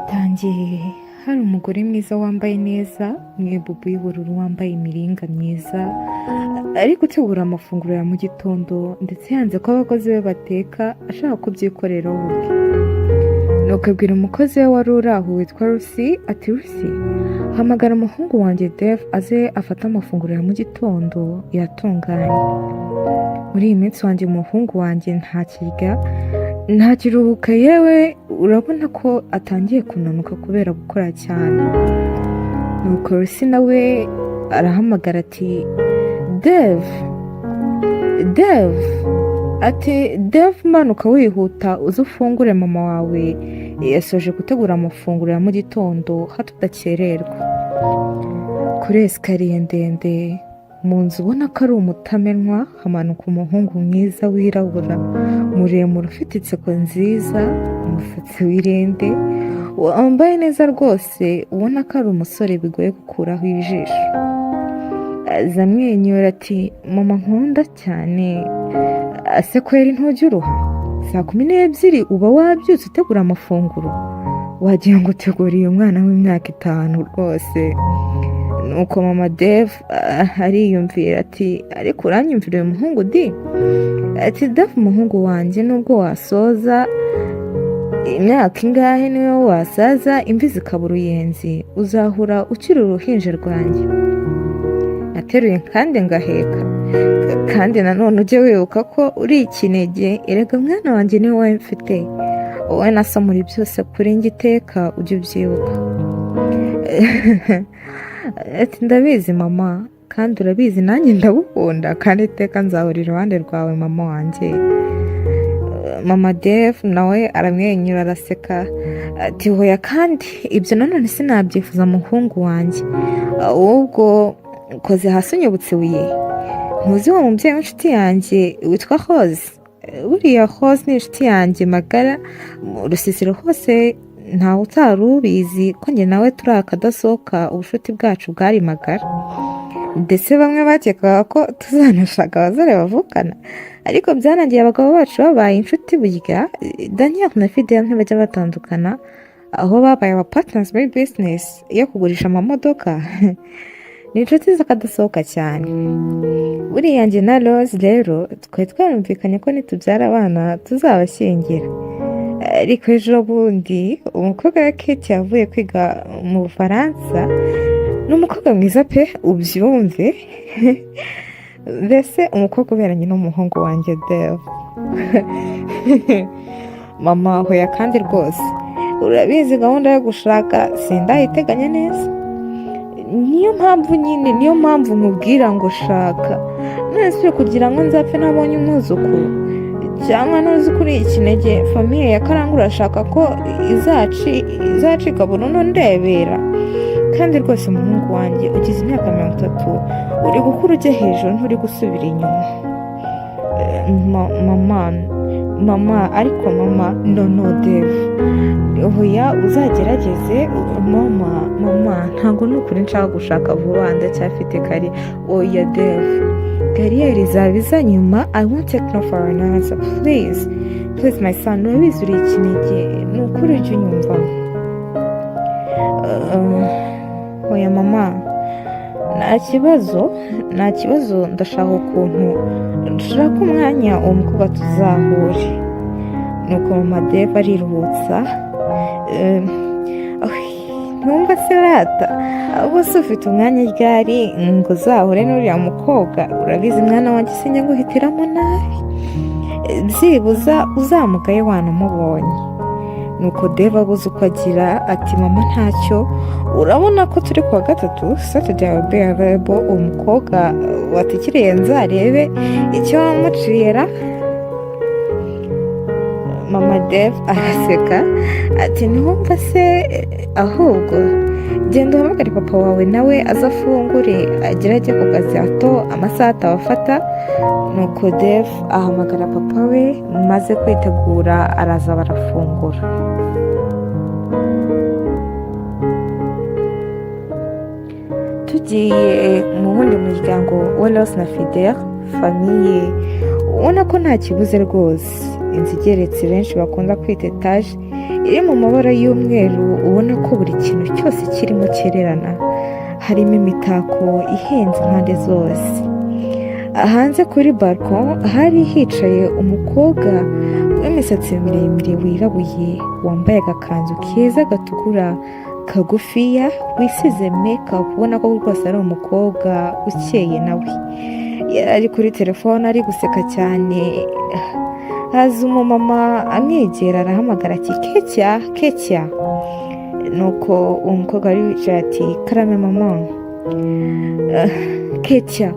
hatangiye hari umugore mwiza wambaye neza mu ibubu y'ubururu wambaye imiringa myiza ari gutegura amafunguro ya mu gitondo ndetse yanze ko abakozi be bateka ashaka kubyikorera we ubwe. Nuko abwira umukozi we wari uri aho witwa Lucy ati Lucy hamagara umuhungu wanjye Dave aze afate amafunguro ya mu gitondo yatunganye. Muri iyi minsi wanjye umuhungu wanjye ntakirya nta kiruhuka, yewe urabona ko atangiye kunanuka kubera gukora cyane. Nuko Lucy nawe arahamagara ati Dave ati Dave manuka wihuta uze ufungure, mama wawe yasoje gutegura amafunguro ya mu gitondo hato udakererwa. Kuri esikariye ndende mu nzu ubona ko ari umutamenwa hamanuka umuhungu mwiza wirabura muremure ufite inseko nziza, umusatsi w'irende, wambaye neza rwose ubona ko ari umusore bigoye gukuraho ijisho. Aza amwenyura ati mama nkunda cyane, ase kweri ntujya uruha? Saa 12 uba wabyutse utegura amafunguro? Wagira ngo uteguriye umwana w'imyaka 5 rwose. Nuko mama Dave ariyumvira ati ariko uranyumvira uyu muhungu di? Ati Dave umuhungu wanjye nubwo wasoza imyaka ingahe niwe wasaza imvi zikaba uruyenzi uzahura ukiri uruhinja rwanjye. Nateruye kandi ngaheka, kandi nanone ujye wibuka ko uri ikinege, erega mwana wanjye niwe wawe mfite, wowe na so muri byose kuri njye iteka ujye ubyibuka. Ati ndabizi mama, kandi urabizi nanjye ndagukunda kandi iteka nzahora iruhande rwawe mama wanjye. Mama Dave nawe aramwenyura araseka ati hoya, kandi ibyo nanone sinabyifuza muhungu wanjye, ahubwo ukoze hasi unyibutse ibuye. Ntuzi wa mubyeyi w'inshuti yanjye witwa Rose? Buriya Rose ni inshuti yanjye magara mu rusisiro hose, ntawe utari ubizi ko njye nawe turi akadasohoka, ubushuti bwacu bwari magara, ndetse bamwe bakekaga ko tuzanashaka abasore bavukana, ariko byarangiye abagabo bacu babaye inshuti. Burya Daniel na Fidel ntibajya batandukana, aho babaye aba partners muri business yo kugurisha amamodoka. Ni inshuti z'akadasohoka cyane. Buriya njye na Rose rero twari twarumvikanye ko nitubyara abana tuzabashyingira, ariko ejo bundi umukobwa wa Kate yavuye kwiga mu Bufaransa, ni umukobwa mwiza pe ubyumve. Mbese umukobwa uberanye n'umuhungu wanjye Dave. Mama hoya, kandi rwose urabizi gahunda yo gushaka sindayiteganya neza, niyo mpamvu nkubwira ngo shaka, none kugira ngo nzapfe nabonye umwuzukuru, cyangwa nuzi kuri ikinege famiye ya Karangura ashaka ko izacika burundu ndebera. Kandi rwose umuhungu wanjye ugize imyaka 30, uri gukura ujya hejuru, nturi gusubira inyuma. Mama ariko mama no Dave hoya uzagerageze mama ntabwo nukuri nshaka gushaka vuba, ndacyafite kari. Oya Dave, kariyeri zabiza nyuma, I won't take no for an answer, please my son, urabizi uri ikinege, nukuri ujye unyumva. Oya mama nta kibazo, ndashaka ukuntu nshaka umwanya uwo mukobwa tuzahure. Nuko mama Dave ariruhutsa, ntumva se rata, ahubwo se ufite umwanya ryari ngo uzahure n'uriya mukobwa? Urabizi mwana wanjye sinjya guhitiramo nabi, byibuza uzamugaye wanamubonye. Nuko Dave abuze uko agira ati mama ntacyo, urabona ko turi kuwa gatatu Saturday will be available, umukobwa watikiriye nzarebe icyo wamucira. Mama Dave araseka ati ntumva se, ahubwo genda uhamagare papa wawe nawe azafungure agerage ku kazi hato amasaha atabafata. Nuko Dave ahamagara papa we, maze kwitegura araza barafungura. Tugiye mu wundi muryango wa Rose na Fidel, famiye ubona ko nta kibuze rwose. Inzu igeretse benshi bakunda kwita etaje iri mu mabara y'umweru ubona ko buri kintu cyose kirimo cyererana, harimo imitako ihenze impande zose. Hanze kuri balko hari hicaye umukobwa w'imisatsi miremire wirabuye, wambaye agakanzu keza gatukura kagufiya, wisize makeup, ubona ko rwose ari umukobwa ukeye. Nawe yari ari kuri telefone ari guseka cyane. haza umumama amwegera arahamagara ati Ketya. Nuko uwo mukobwa wari wicaye ati karame mama. Ketya,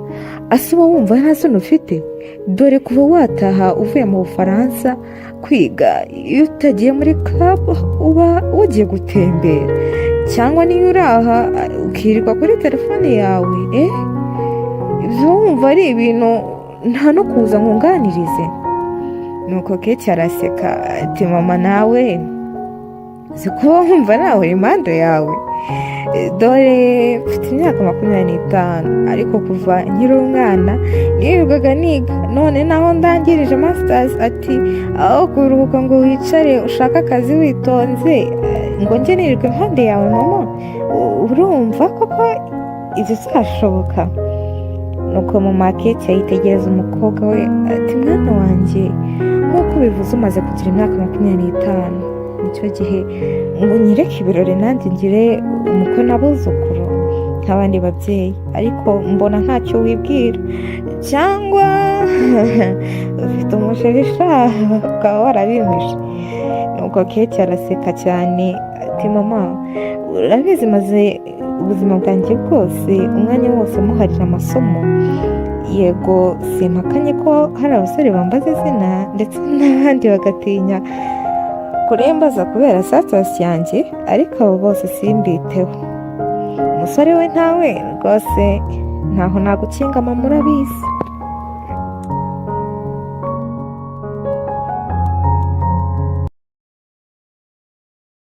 ase uba wumva nta soni ufite? Dore kuva wataha uvuye mu Bufaransa kwiga, iyo utagiye muri club uba ugiye gutembera, cyangwa niyo uri aha ukirirwa kuri telefone yawe. Ibyo wumva ari ibintu nta no kuza nkunganirize. Nuko Ketya araseka ati mama nawe uzi ko wumva nawe impande yawe, dore mfite imyaka 25 ariko kuva nkiri umwana nirirwaga niga, none naho ndangirije masters. Ati aho kuruhuka ngo wicare ushaka akazi witonze ngo njye nirirwe impande yawe mama, urumva koko ibyo zashoboka? Nuko mama Ketya yitegereza umukobwa we ati mwana wanjye, nk'uko bivuze umaze kugira imyaka 25, nicyo gihe ngo nyireke ibirori nanjye ngire umukwe n'abuzukuru nk'abandi babyeyi, ariko mbona ntacyo wibwira, cyangwa ufite umusherisha ukaba warabimishe. Nuko Ketya araseka cyane ati mama, urabizi maze ubuzima bwanjye bwose umwanya wose muharira amasomo. Yego simpakanye ko hari abasore bambaza izina ndetse n'abandi bagatinya kurembaza kubera status yanjye, ariko abo bose simbiteho. Umusore we ntawe rwose ntaho nagukinga mama, urabizi.